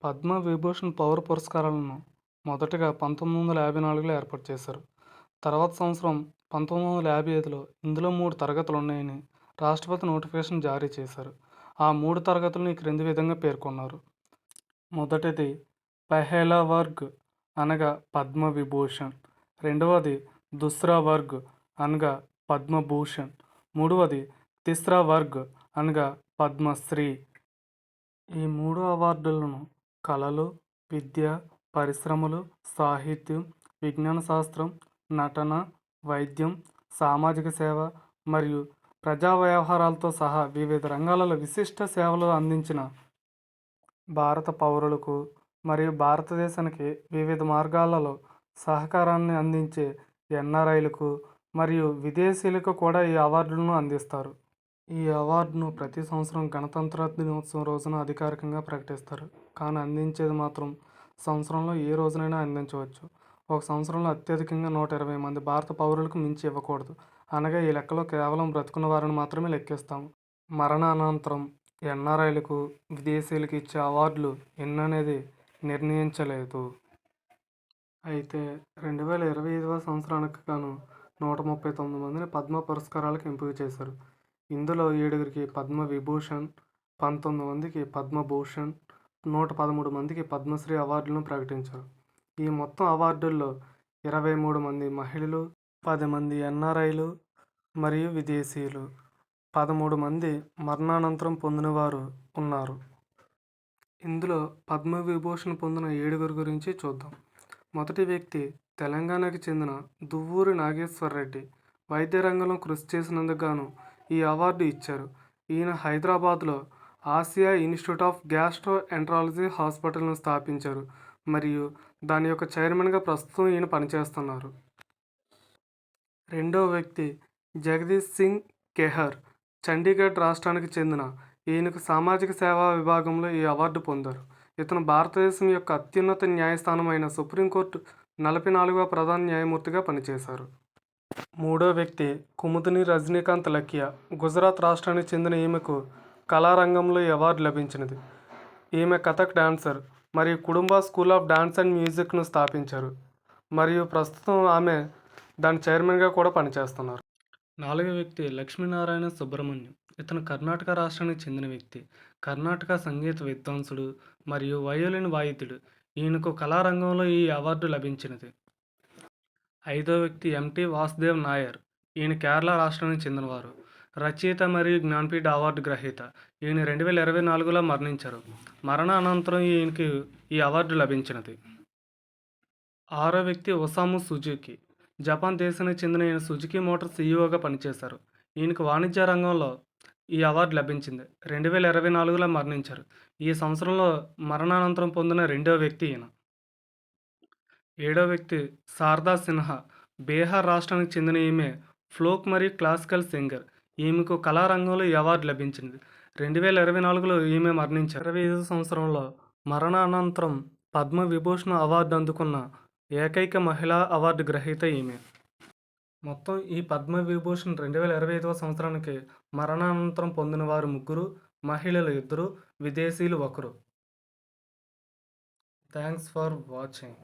పద్మ విభూషణ్ పౌర పురస్కారాలను మొదటగా 1954లో ఏర్పాటు చేశారు. తర్వాత సంవత్సరం 1955లో ఇందులో 3 తరగతులు ఉన్నాయని రాష్ట్రపతి నోటిఫికేషన్ జారీ చేశారు. ఆ 3 తరగతులను ఈ క్రింది విధంగా పేర్కొన్నారు. మొదటిది పహేలా వర్గ్ అనగా పద్మ విభూషణ్, రెండవది దుస్రా వర్గ్ అనగా పద్మభూషణ్, మూడవది తిస్రా వర్గ్ అనగా పద్మశ్రీ. ఈ 3 అవార్డులను కళలు, విద్య, పరిశ్రమలు, సాహిత్యం, విజ్ఞాన శాస్త్రం, నటన, వైద్యం, సామాజిక సేవ మరియు ప్రజా వ్యవహారాలతో సహా వివిధ రంగాలలో విశిష్ట సేవలు అందించిన భారత పౌరులకు మరియు భారతదేశానికి వివిధ మార్గాలలో సహకారాన్ని అందించే ఎన్ఆర్ఐలకు మరియు విదేశీయులకు కూడా ఈ అవార్డులను అందిస్తారు. ఈ అవార్డును ప్రతి సంవత్సరం గణతంత్ర దినోత్సవం రోజున అధికారికంగా ప్రకటిస్తారు. కానీ అందించేది మాత్రం సంవత్సరంలో ఏ రోజునైనా అందించవచ్చు. ఒక సంవత్సరంలో అత్యధికంగా 120 మంది భారత పౌరులకు మించి ఇవ్వకూడదు. అనగా ఈ లెక్కలో కేవలం బ్రతుకున్న వారిని మాత్రమే లెక్కిస్తాము. మరణానంతరం ఎన్ఆర్ఐలకు, విదేశీయులకు ఇచ్చే అవార్డులు ఎన్ననేది నిర్ణయించలేదు. అయితే 2025వ సంవత్సరానికి గాను 139 మందిని పద్మ పురస్కారాలకు ఎంపిక చేశారు. ఇందులో 7గురికి పద్మ విభూషణ్, 19 మందికి పద్మభూషణ్, 113 మందికి పద్మశ్రీ అవార్డులను ప్రకటించారు. ఈ మొత్తం అవార్డుల్లో 23 మంది మహిళలు, 10 మంది ఎన్ఆర్ఐలు మరియు విదేశీయులు, 13 మంది మరణానంతరం పొందినవారు ఉన్నారు. ఇందులో పద్మవిభూషణ్ పొందిన 7గురి గురించి చూద్దాం. మొదటి వ్యక్తి తెలంగాణకు చెందిన దువ్వూరి నాగేశ్వరరెడ్డి. వైద్య రంగంలో కృషి చేసినందుకు గాను ఈ అవార్డు ఇచ్చారు. ఈయన హైదరాబాద్లో Asia institute of gastroenterology హాస్పిటల్ను స్థాపించారు మరియు దాని యొక్క చైర్మన్గా ప్రస్తుతం ఈయన పనిచేస్తున్నారు. రెండవ వ్యక్తి జగదీష్ సింగ్ కెహర్. చండీగఢ్ రాష్ట్రానికి చెందిన ఈయనకు సామాజిక సేవా విభాగంలో ఈ అవార్డు పొందారు. ఇతను భారతదేశం యొక్క అత్యున్నత న్యాయస్థానం అయిన సుప్రీంకోర్టు 44వ ప్రధాన న్యాయమూర్తిగా పనిచేశారు. మూడో వ్యక్తి కుముదిని రజనీకాంత్ లకియా. గుజరాత్ రాష్ట్రానికి చెందిన ఈమెకు కళారంగంలో ఈ అవార్డు లభించినది. ఈమె కథక్ డాన్సర్ మరియు కుటుంబ స్కూల్ ఆఫ్ డాన్స్ అండ్ మ్యూజిక్ను స్థాపించారు మరియు ప్రస్తుతం ఆమె దాని చైర్మన్గా కూడా పనిచేస్తున్నారు. నాలుగో వ్యక్తి లక్ష్మీనారాయణ సుబ్రహ్మణ్యం. ఇతను కర్ణాటక రాష్ట్రానికి చెందిన వ్యక్తి. కర్ణాటక సంగీత విద్వాంసుడు మరియు వయోలిన్ వాయిద్యుడు. ఈయనకు కళారంగంలో ఈ అవార్డు లభించినది. ఐదో వ్యక్తి ఎంటి వాసుదేవ్ నాయర్. ఈయన కేరళ రాష్ట్రానికి చెందినవారు. రచయిత మరియు జ్ఞాన్పీఠ అవార్డు గ్రహీత. ఈయన 2024లో మరణించారు. మరణానంతరం ఈయనకి ఈ అవార్డు లభించినది. ఆరో వ్యక్తి ఒసాము సుజుకి. జపాన్ దేశానికి చెందిన ఈయన సుజుకి మోటార్ సీఈఓగా పనిచేశారు. ఈయనకు వాణిజ్య రంగంలో ఈ అవార్డు లభించింది. 2024లో మరణించారు. ఈ సంవత్సరంలో మరణానంతరం పొందిన రెండో వ్యక్తి ఈయన. ఏడో వ్యక్తి శారదా సిన్హా. బీహార్ రాష్ట్రానికి చెందిన ఈమె ఫ్లోక్ మరియు క్లాసికల్ సింగర్. ఈమెకు కళారంగంలో ఈ అవార్డు లభించింది. 2024లో ఈమె మరణించారు. 25 సంవత్సరంలో మరణానంతరం పద్మ విభూషణ్ అవార్డు అందుకున్న ఏకైక మహిళా అవార్డు గ్రహీత ఈమె. మొత్తం ఈ పద్మ విభూషణ్ 2025వ సంవత్సరానికి మరణానంతరం పొందిన వారు 3, మహిళలు 2, విదేశీయులు 1. Thanks for watching.